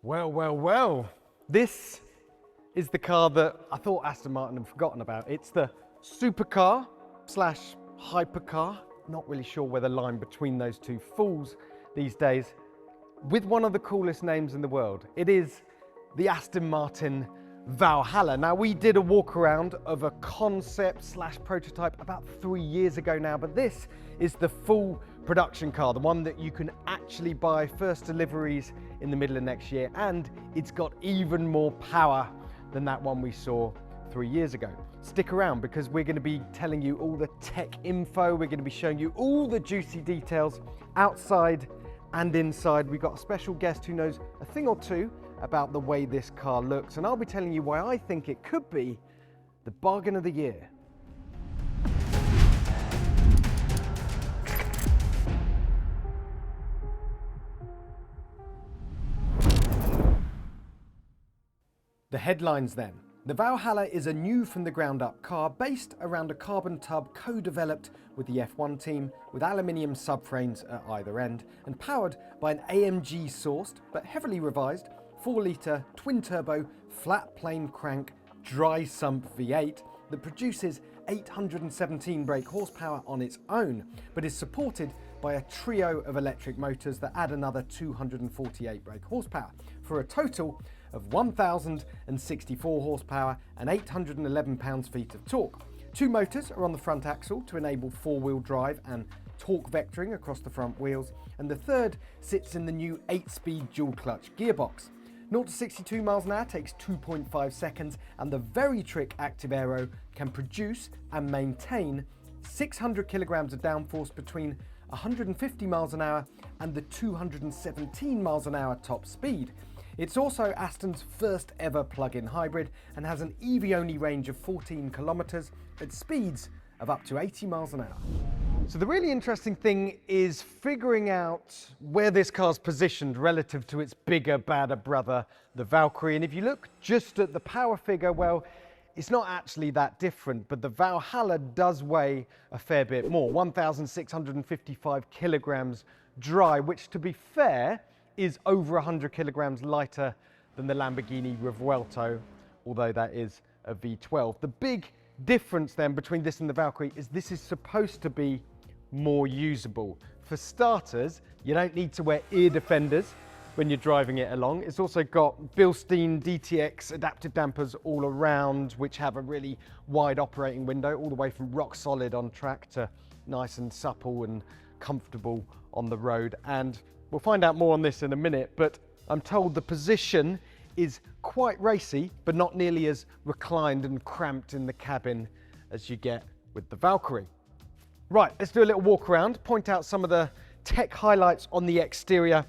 Well, well, well. This is the car that I thought Aston Martin had forgotten about. It's the supercar slash hypercar. Not really sure where the line between those two falls these days. With one of the coolest names in the world. It is the Aston Martin Valhalla. Now, we did a walk around of a concept slash prototype about 3 years ago now, but this is the full production car, the one that you can actually buy, first deliveries in the middle of next year, and it's got even more power than that one we saw 3 years ago. Stick around because we're going to be telling you all the tech info, we're going to be showing you all the juicy details outside and inside. We've got a special guest who knows a thing or two about the way this car looks, and I'll be telling you why I think it could be the bargain of the year. The headlines then. The Valhalla is a new from the ground up car based around a carbon tub co-developed with the F1 team with aluminium subframes at either end and powered by an AMG sourced but heavily revised 4-litre twin-turbo flat plane crank dry sump V8 that produces 817 brake horsepower on its own, but is supported by a trio of electric motors that add another 248 brake horsepower for a total of 1,064 horsepower and 811 pounds-feet of torque. Two motors are on the front axle to enable four-wheel drive and torque vectoring across the front wheels, and the third sits in the new 8-speed dual-clutch gearbox. 0 to 62 miles an hour takes 2.5 seconds, and the very trick active aero can produce and maintain 600 kilograms of downforce between 150 miles an hour and the 217 miles an hour top speed. It's also Aston's first ever plug-in hybrid and has an EV-only range of 14 kilometers at speeds of up to 80 miles an hour. So the really interesting thing is figuring out where this car's positioned relative to its bigger, badder brother, the Valkyrie. And if you look just at the power figure, well, it's not actually that different, but the Valhalla does weigh a fair bit more, 1,655 kilograms dry, which, to be fair, is over 100 kilograms lighter than the Lamborghini Revuelto, although that is a V12. The big difference then between this and the Valkyrie is this is supposed to be more usable. For starters, you don't need to wear ear defenders when you're driving it along. It's also got Bilstein DTX adaptive dampers all around, which have a really wide operating window, all the way from rock solid on track to nice and supple and comfortable on the road. And we'll find out more on this in a minute, but I'm told the position is quite racy, but not nearly as reclined and cramped in the cabin as you get with the Valkyrie. Right, let's do a little walk around, point out some of the tech highlights on the exterior.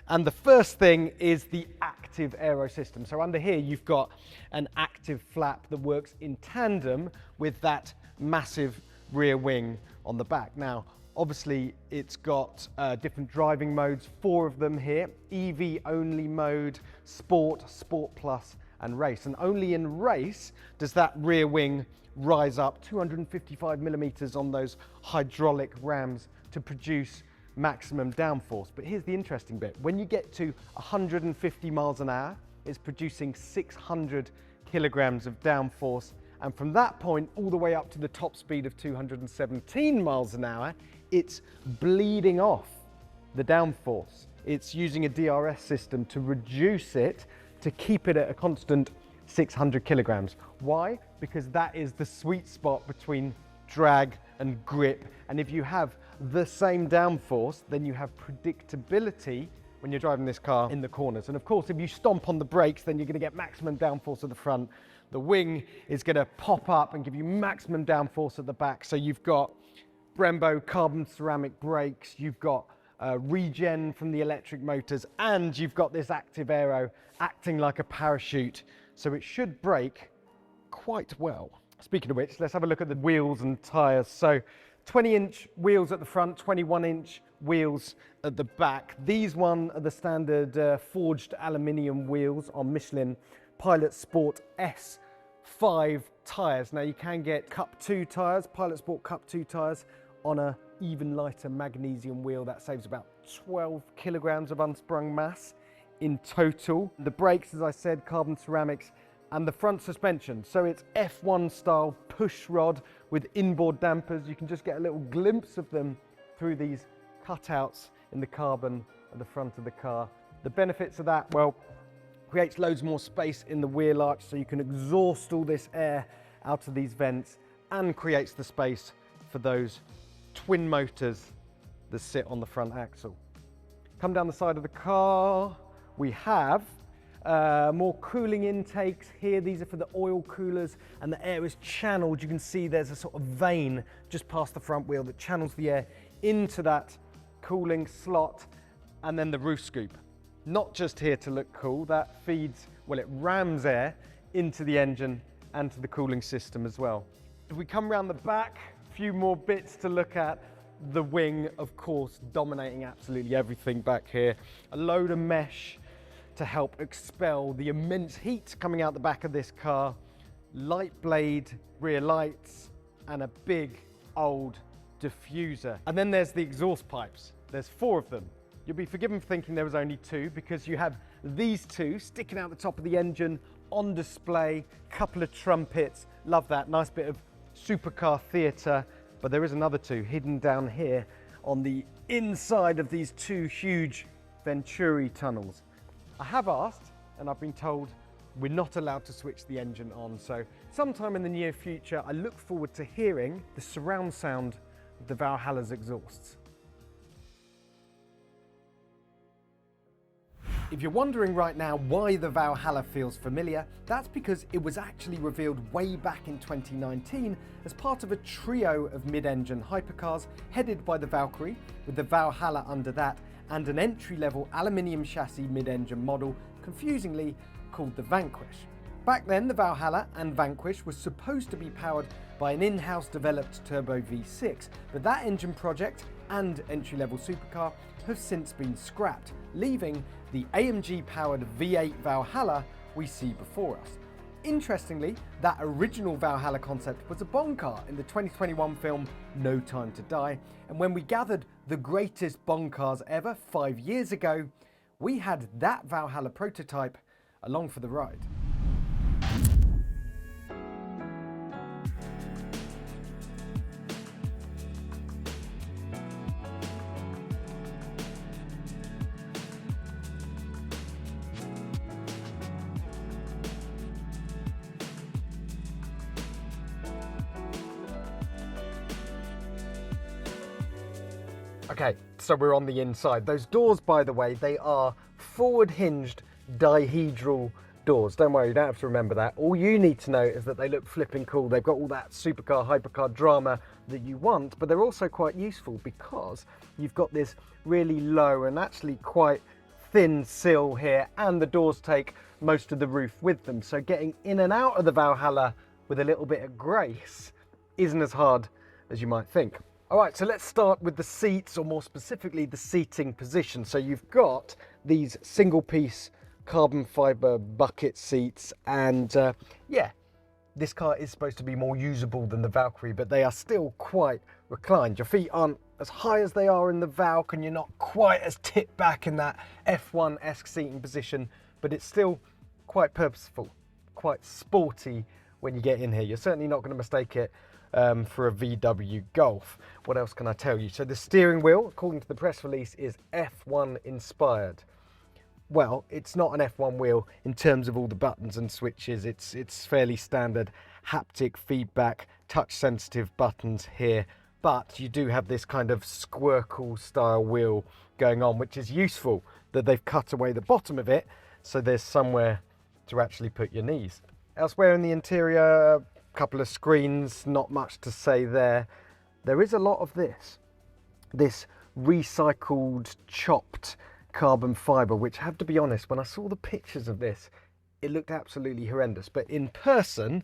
And the first thing is the active aero system. So under here, you've got an active flap that works in tandem with that massive rear wing on the back. Now, obviously, it's got different driving modes, 4 of them here: EV only mode, Sport, Sport Plus, and Race. And only in Race does that rear wing rise up 255 millimeters on those hydraulic rams to produce maximum downforce. But here's the interesting bit. When you get to 150 miles an hour, it's producing 600 kilograms of downforce. And from that point all the way up to the top speed of 217 miles an hour, it's bleeding off the downforce. It's using a DRS system to reduce it, to keep it at a constant 600 kilograms. Why? Because that is the sweet spot between drag and grip. And if you have the same downforce, then you have predictability when you're driving this car in the corners. And of course, if you stomp on the brakes, then you're going to get maximum downforce at the front. The wing is going to pop up and give you maximum downforce at the back. So you've got Brembo carbon ceramic brakes, you've got regen from the electric motors, and you've got this active aero acting like a parachute. So it should brake quite well. Speaking of which, let's have a look at the wheels and tyres. So 20-inch wheels at the front, 21-inch wheels at the back. These one are the standard forged aluminium wheels on Michelin Pilot Sport S5 tyres. Now you can get Cup 2 tyres, Pilot Sport Cup 2 tyres on a even lighter magnesium wheel that saves about 12 kilograms of unsprung mass in total. The brakes, as I said, carbon ceramics, and the front suspension. So it's F1 style push rod with inboard dampers. You can just get a little glimpse of them through these cutouts in the carbon at the front of the car. The benefits of that, well, creates loads more space in the wheel arch so you can exhaust all this air out of these vents, and creates the space for those twin motors that sit on the front axle. Come down the side of the car, we have more cooling intakes here. These are for the oil coolers, and the air is channeled. You can see there's a sort of vein just past the front wheel that channels the air into that cooling slot. And then the roof scoop, not just here to look cool, that feeds, well, it rams air into the engine and to the cooling system as well. If we come around the back, a few more bits to look at. The wing, of course, dominating absolutely everything back here. A load of mesh to help expel the immense heat coming out the back of this car. Light blade rear lights and a big old diffuser. And then there's the exhaust pipes. There's 4 of them. You'll be forgiven for thinking there was only 2, because you have these 2 sticking out the top of the engine on display, couple of trumpets. Love that, nice bit of supercar theatre. But there is another 2 hidden down here on the inside of these 2 huge Venturi tunnels. I have asked, and I've been told we're not allowed to switch the engine on. So sometime in the near future, I look forward to hearing the surround sound of the Valhalla's exhausts. If you're wondering right now why the Valhalla feels familiar, that's because it was actually revealed way back in 2019 as part of a trio of mid-engine hypercars headed by the Valkyrie, with the Valhalla under that, and an entry-level aluminium chassis mid-engine model, confusingly called the Vanquish. Back then, the Valhalla and Vanquish was supposed to be powered by an in-house developed turbo V6, but that engine project and entry-level supercar have since been scrapped, leaving the AMG-powered V8 Valhalla we see before us. Interestingly, that original Valhalla concept was a Bond car in the 2021 film No Time to Die, and when we gathered the greatest Bond cars ever 5 years ago, we had that Valhalla prototype along for the ride. Okay, so we're on the inside. Those doors, by the way, they are forward hinged dihedral doors. Don't worry, you don't have to remember that. All you need to know is that they look flipping cool. They've got all that supercar, hypercar drama that you want, but they're also quite useful because you've got this really low and actually quite thin sill here, and the doors take most of the roof with them. So getting in and out of the Valhalla with a little bit of grace isn't as hard as you might think. All right, so let's start with the seats, or more specifically, the seating position. So you've got these single piece carbon fibre bucket seats, and yeah, this car is supposed to be more usable than the Valkyrie, but they are still quite reclined. Your feet aren't as high as they are in the Valk, and you're not quite as tipped back in that F1-esque seating position, but it's still quite purposeful, quite sporty when you get in here. You're certainly not going to mistake it for a VW Golf. What else can I tell you? So the steering wheel, according to the press release, is F1 inspired. Well, it's not an F1 wheel in terms of all the buttons and switches. It's fairly standard haptic feedback, touch sensitive buttons here, but you do have this kind of squircle style wheel going on, which is useful that they've cut away the bottom of it so there's somewhere to actually put your knees. Elsewhere in the interior, couple of screens, not much to say there. There is a lot of this recycled, chopped carbon fibre, which I have to be honest, when I saw the pictures of this, it looked absolutely horrendous, but in person,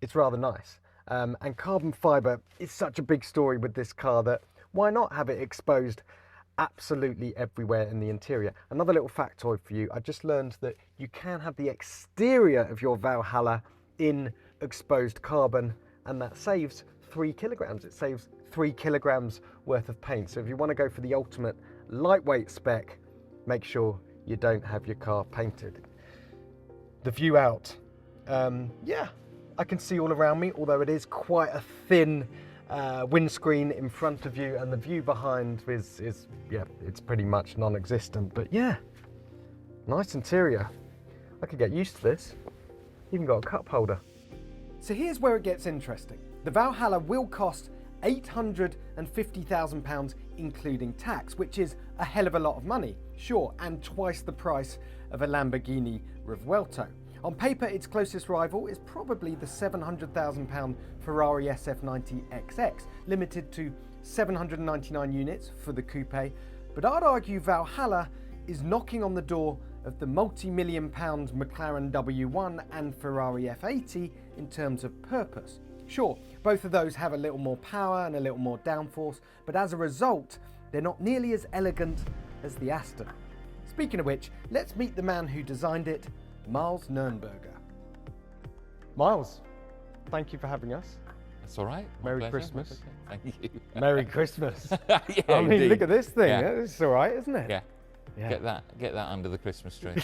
it's rather nice. And carbon fibre is such a big story with this car that why not have it exposed absolutely everywhere in the interior. Another little factoid for you, I just learned that you can have the exterior of your Valhalla in exposed carbon, and that saves 3 kilograms. It saves 3 kilograms worth of paint. So if you want to go for the ultimate lightweight spec, make sure you don't have your car painted. The view out, yeah, I can see all around me, although it is quite a thin windscreen in front of you, and the view behind is yeah, it's pretty much non-existent. But yeah, nice interior. I could get used to this. Even got a cup holder. So here's where it gets interesting. The Valhalla will cost £850,000 including tax, which is a hell of a lot of money, sure, and twice the price of a Lamborghini Revuelto. On paper, its closest rival is probably the £700,000 Ferrari SF90 XX, limited to 799 units for the coupe, but I'd argue Valhalla is knocking on the door of the multi-million-pound McLaren W1 and Ferrari F80 in terms of purpose. Sure, both of those have a little more power and a little more downforce, but as a result, they're not nearly as elegant as the Aston. Speaking of which, let's meet the man who designed it, Miles Nurnberger. Miles, thank you for having us. That's all right. Merry Christmas. Thank you. Merry Christmas. Yeah, I mean, indeed. look at this thing. Yeah. It's all right, isn't it? Yeah. Yeah. Get that under the Christmas tree.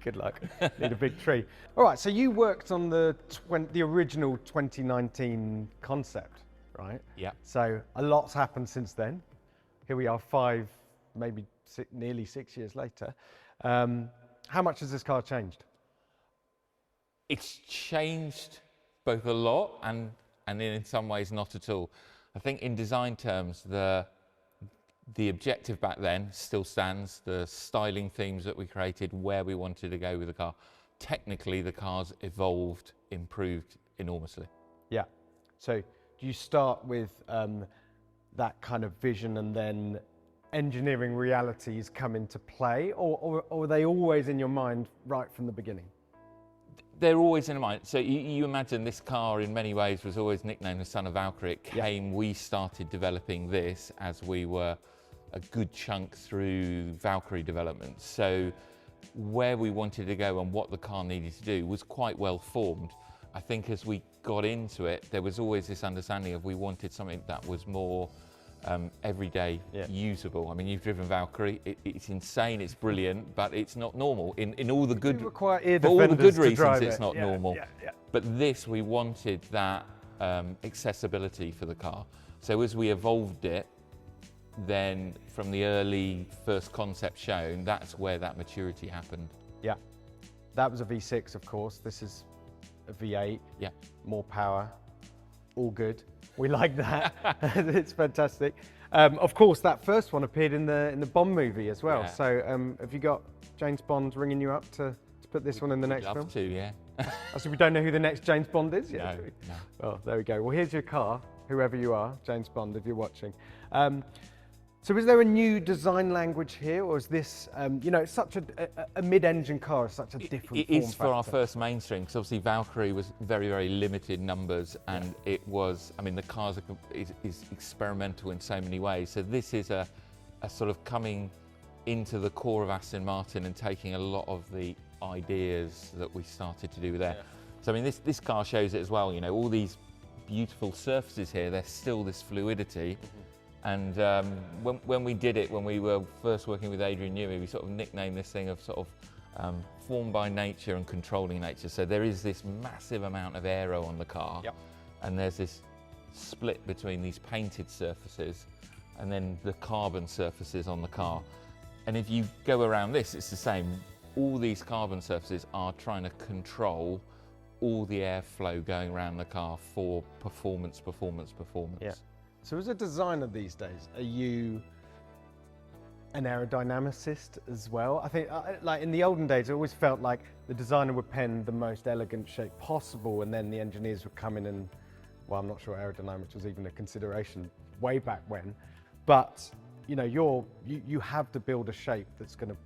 Good luck. Need a big tree. All right, so you worked on the original 2019 concept, right? Yeah. So a lot's happened since then. Here we are 5, maybe nearly 6 years later. How much has this car changed? It's changed both a lot and in some ways not at all. I think in design terms, the objective back then still stands, the styling themes that we created, where we wanted to go with the car. Technically, the car's evolved, improved enormously. Yeah. So do you start with that kind of vision and then engineering realities come into play, or are they always in your mind right from the beginning? They're always in mind. So you imagine this car in many ways was always nicknamed the son-of-Valkyrie. It came, we started developing this as we were a good chunk through Valkyrie development. So where we wanted to go and what the car needed to do was quite well formed. I think as we got into it, there was always this understanding of we wanted something that was more everyday, usable. I mean, you've driven Valkyrie, it's insane, it's brilliant, but it's not normal in all the good, for all the good reasons it's not Yeah, normal. yeah. But this, we wanted that accessibility for the car. So as we evolved it, then from the early first concept shown, that's where that maturity happened. Yeah. That was a V6, of course. This is a V8. Yeah. More power. All good. We like that. It's fantastic. Of course, that first one appeared in the Bond movie as well. Yeah. So have you got James Bond ringing you up to put this one in the next film? Love to, yeah. So we don't know who the next James Bond is yet, No, do we? no. Well, there we go. Well, here's your car, whoever you are, James Bond, if you're watching. So is there a new design language here, or is this, you know, it's such a mid-engine car, is such a different It form is for our factor. first mainstream, because obviously Valkyrie was very, very limited numbers, and it was, I mean, the car is experimental in so many ways. So this is a sort of coming into the core of Aston Martin and taking a lot of the ideas that we started to do there. Yeah. So I mean, this car shows it as well, you know, all these beautiful surfaces here, there's still this fluidity. Mm-hmm. And when we did it, when we were first working with Adrian Newey, we sort of nicknamed this thing of sort of formed by nature and controlling nature. So there is this massive amount of aero on the car, and there's this split between these painted surfaces and then the carbon surfaces on the car. And if you go around this, it's the same. All these carbon surfaces are trying to control all the airflow going around the car for performance. Yeah. So as a designer these days, are you an aerodynamicist as well? I think, like in the olden days, it always felt like the designer would pen the most elegant shape possible, and then the engineers would come in and, well, I'm not sure aerodynamics was even a consideration way back when, but you know, you have to build a shape that's going to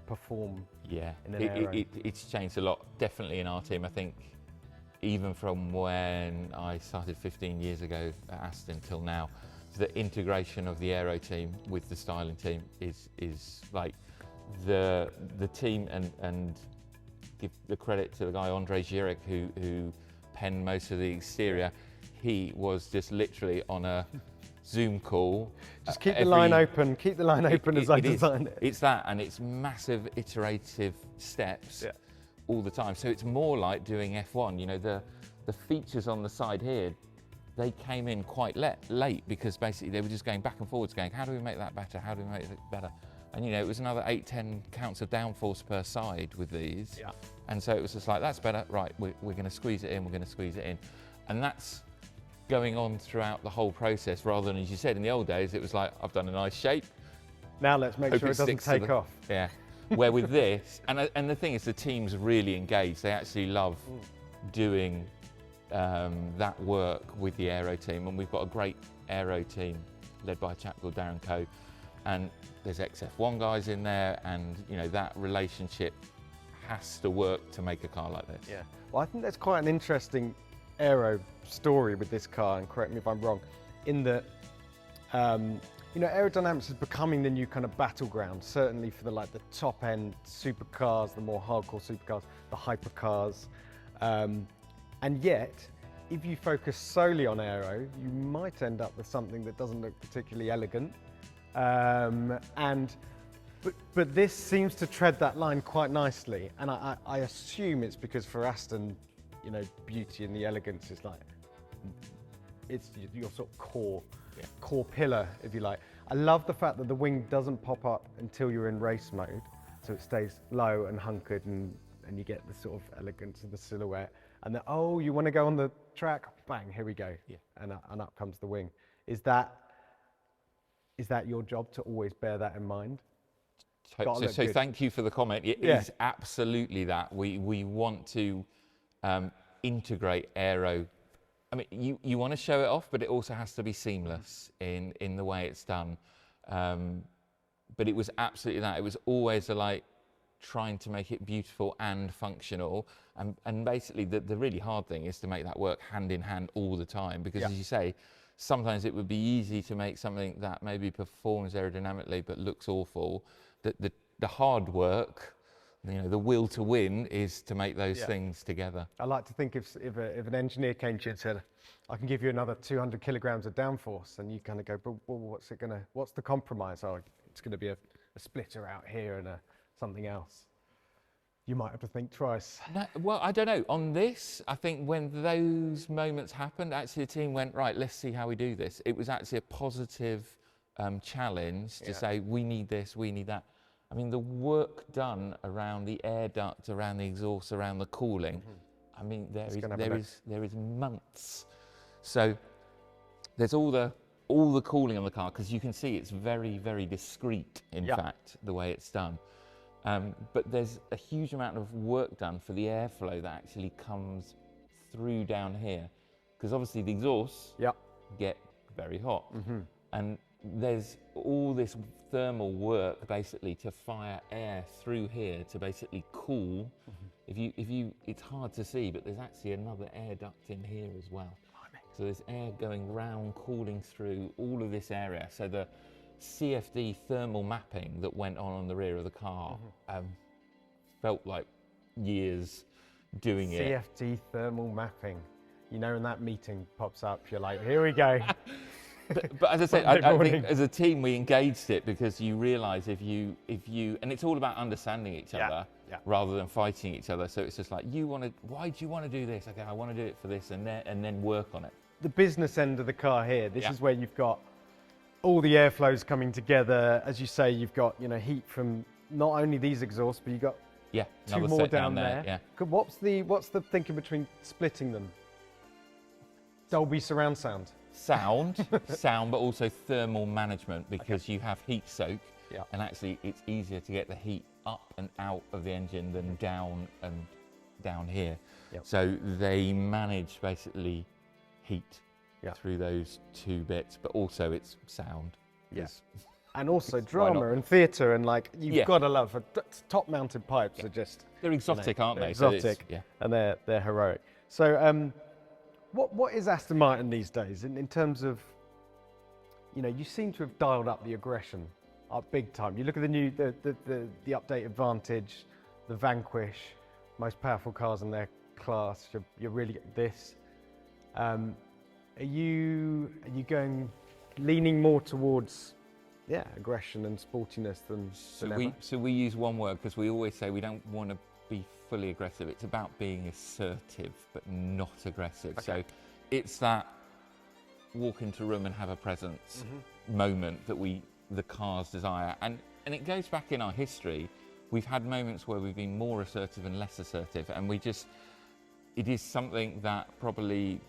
perform. Yeah, in an aero. It's changed a lot, definitely in our team. I think even from when I started 15 years ago at Aston till now, the integration of the aero team with the styling team is like the team, and give the credit to the guy Andre Giric who penned most of the exterior. He was just literally on a Zoom call. Just keep the line open. Keep the line open as I designed it. It's that, and it's massive iterative steps all the time. So it's more like doing F1. You know, the features on the side here, they came in quite late because basically they were just going back and forwards, going, how do we make that better? How do we make it better? And you know, it was another 8-10 counts of downforce per side with these. Yeah. And so it was just like, that's better. Right, we're going to squeeze it in. We're going to squeeze it in, and that's going on throughout the whole process, rather than, as you said, in the old days, it was like, I've done a nice shape. Now let's make sure it doesn't take off. Yeah. Where with this, and the thing is, the team's really engaged. They actually love doing that work with the aero team, and we've got a great aero team led by a chap called Darren Coe, and there's ex-F1 guys in there, and you know, that relationship has to work to make a car like this. Yeah. Well, I think that's quite an interesting aero story with this car, and correct me if I'm wrong, in that you know, aerodynamics is becoming the new kind of battleground, certainly for the top end supercars, the more hardcore supercars, the hypercars, and yet if you focus solely on aero, you might end up with something that doesn't look particularly elegant, but this seems to tread that line quite nicely, and I assume it's because for Aston, you know, beauty and the elegance is like, it's your sort of core pillar, if you like. I love the fact that the wing doesn't pop up until you're in race mode, so it stays low and hunkered, and you get the sort of elegance of the silhouette. And then, oh, you want to go on the track? Bang, here we go. Yeah. And up comes the wing. Is that your job to always bear that in mind? So thank you for the comment. It is absolutely that. We want to integrate aero. I mean, you want to show it off, but it also has to be seamless in the way it's done. But it was absolutely that. It was always trying to make it beautiful and functional. And basically the really hard thing is to make that work hand in hand all the time, because as you say, sometimes it would be easy to make something that maybe performs aerodynamically but looks awful. The hard work, you know, the will to win is to make those things together. I like to think if an engineer came to you and said, I can give you another 200 kilograms of downforce, and you kind of go, but what's the compromise? Oh, it's going to be a splitter out here and something else. You might have to think twice. No, well, I don't know. On this, I think when those moments happened, actually the team went, right, let's see how we do this. It was actually a positive challenge to say, we need this, we need that. I mean, the work done around the air duct, around the exhaust, around the cooling, I mean, there is months. So there's all the cooling on the car, because you can see it's very, very discreet, in fact, the way it's done. But there's a huge amount of work done for the airflow that actually comes through down here, because obviously the exhausts get very hot, and there's all this thermal work basically to fire air through here to basically cool. It's hard to see, but there's actually another air duct in here as well. So there's air going round, cooling through all of this area. So the CFD thermal mapping that went on the rear of the car felt like years doing it. CFD thermal mapping. You know, when that meeting pops up, you're like, here we go. But as I say, I think as a team we engaged it, because you realise if you, and it's all about understanding each other rather than fighting each other. So it's just like, why do you want to do this? Okay, I want to do it for this, and then work on it. The business end of the car here, this is where you've got all the airflows coming together. As you say, you've got, you know, heat from not only these exhausts, but you've got two more down there. What's the thinking between splitting them? Dolby surround sound. Sound, but also thermal management, because you have heat soak, and actually it's easier to get the heat up and out of the engine than down here. So they manage basically heat through those two bits, but also it's sound. And also drama and theatre, and like you've got to love top-mounted pipes are just, they're exotic, aren't they? Exotic, and they're heroic. So what is Aston Martin these days in terms of, you know, you seem to have dialed up the aggression up big time. You look at the new the updated Vantage, the Vanquish, most powerful cars in their class. You're really this. Are you going leaning more towards, aggression and sportiness than ever. So we use one word because we always say we don't want to be fully aggressive. It's about being assertive, but not aggressive. Okay. So it's that walk into a room and have a presence moment that the cars desire. And it goes back in our history. We've had moments where we've been more assertive and less assertive, and it is something that probably,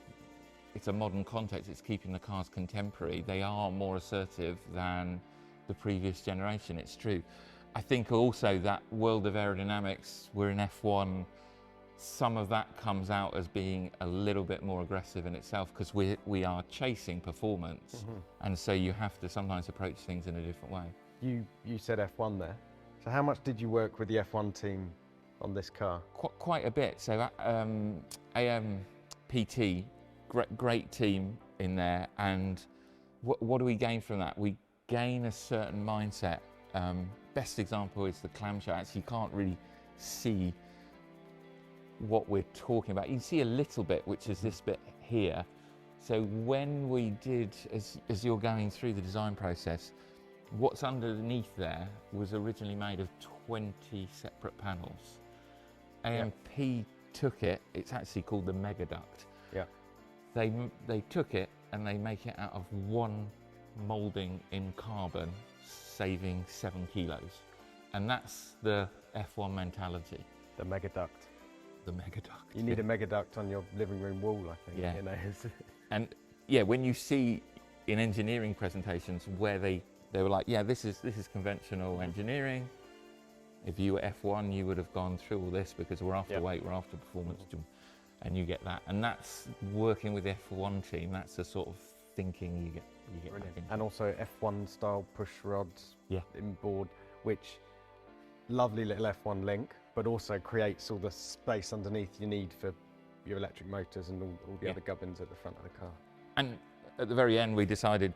it's a modern context, it's keeping the cars contemporary. They are more assertive than the previous generation, it's true. I think also that world of aerodynamics, we're in F1, some of that comes out as being a little bit more aggressive in itself because we are chasing performance, and so you have to sometimes approach things in a different way. You said F1 there. So how much did you work with the F1 team on this car? Quite a bit. So AMPT, great team in there, and what do we gain from that? We gain a certain mindset. Best example is the clamshell. Actually, you can't really see what we're talking about. You can see a little bit, which is this bit here. So when we did, as you're going through the design process, what's underneath there was originally made of 20 separate panels. AMP took it, it's actually called the megaduct. Yeah. They took it and they make it out of one moulding in carbon, saving 7 kilos. And that's the F1 mentality. The megaduct. The megaduct. You need a megaduct on your living room wall, I think. Yeah. You know. And yeah, when you see in engineering presentations where they were like, yeah, this is conventional engineering. If you were F1, you would have gone through all this because we're after weight, we're after performance, and you get that. And that's working with the F1 team. That's the sort of thinking you get back into. And also F1 style push rods inboard, which lovely little F1 link, but also creates all the space underneath you need for your electric motors and all the other gubbins at the front of the car. And at the very end, we decided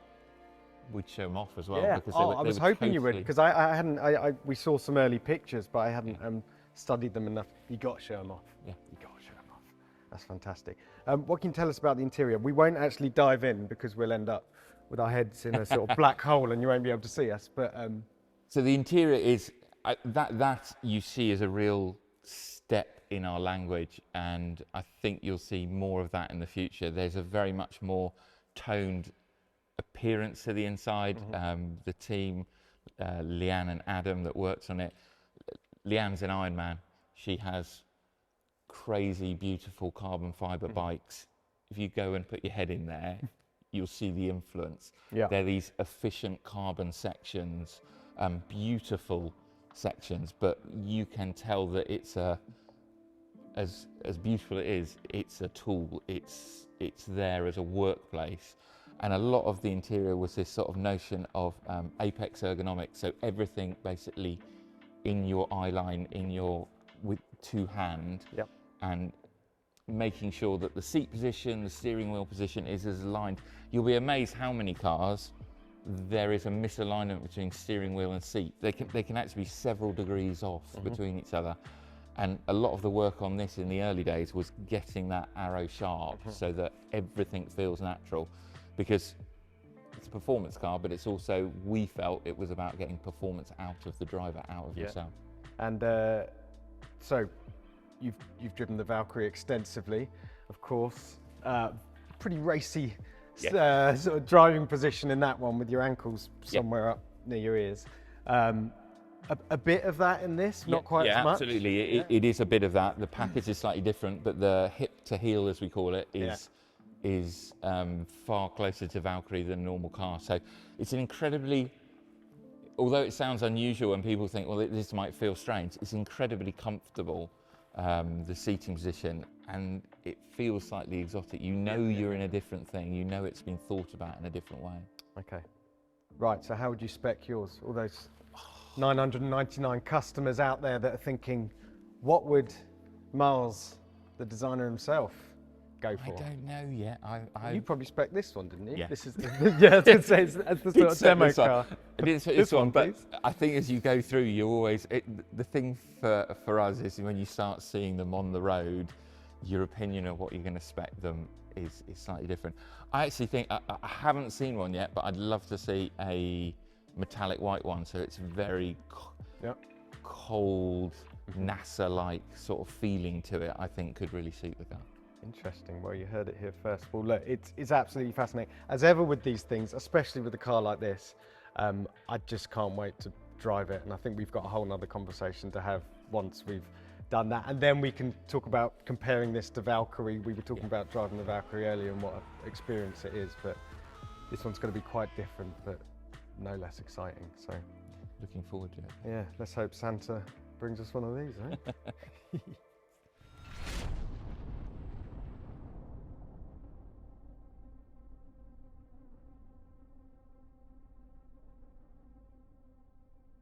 we'd show them off as well. Yeah, because I was hoping you would, because we saw some early pictures, but I hadn't studied them enough. You got to show them off. Yeah, you got to show them off. That's fantastic. What can you tell us about the interior? We won't actually dive in because we'll end up with our heads in a sort of black hole and you won't be able to see us. But so the interior is that you see as a real step in our language, and I think you'll see more of that in the future. There's a very much more toned appearance to the inside. The team, Leanne and Adam that works on it. Leanne's an Iron Man. She has crazy, beautiful carbon fibre bikes. If you go and put your head in there, you'll see the influence. Yeah. They're these efficient carbon sections, beautiful sections, but you can tell that it's as beautiful it is, it's a tool. It's there as a workplace. And a lot of the interior was this sort of notion of apex ergonomics. So everything basically in your eye line, with two hand, and making sure that the seat position, the steering wheel position is as aligned. You'll be amazed how many cars there is a misalignment between steering wheel and seat. They can actually be several degrees off between each other. And a lot of the work on this in the early days was getting that arrow sharp so that everything feels natural. Because it's a performance car, but it's also, we felt it was about getting performance out of the driver, out of yourself. And so you've driven the Valkyrie extensively, of course. Pretty racy sort of driving position in that one with your ankles somewhere up near your ears. A bit of that in this, not quite as much. Yeah, absolutely. It is a bit of that. The package is slightly different, but the hip to heel, as we call it, is far closer to Valkyrie than a normal car. So it's an incredibly, although it sounds unusual and people think, well, this might feel strange, it's incredibly comfortable, the seating position, and it feels slightly exotic. You know you're in a different thing. You know it's been thought about in a different way. Okay. Right, so how would you spec yours? All those 999 customers out there that are thinking, what would Miles, the designer himself, go for? I don't know yet. You probably spec this one, didn't you? Yeah. This is I was going to say, it's the sort of demo car. This one, but I think as you go through, you always, the thing for us is when you start seeing them on the road, your opinion of what you're going to spec them is slightly different. I actually think, I haven't seen one yet, but I'd love to see a metallic white one, so it's very cold, NASA-like sort of feeling to it. I think could really suit the car. Interesting. Well, you heard it here first. Well, look, it's absolutely fascinating. As ever with these things, especially with a car like this, I just can't wait to drive it. And I think we've got a whole nother conversation to have once we've done that. And then we can talk about comparing this to Valkyrie. We were talking about driving the Valkyrie earlier and what an experience it is, but this one's going to be quite different, but no less exciting. So looking forward to it. Yeah, let's hope Santa brings us one of these, eh?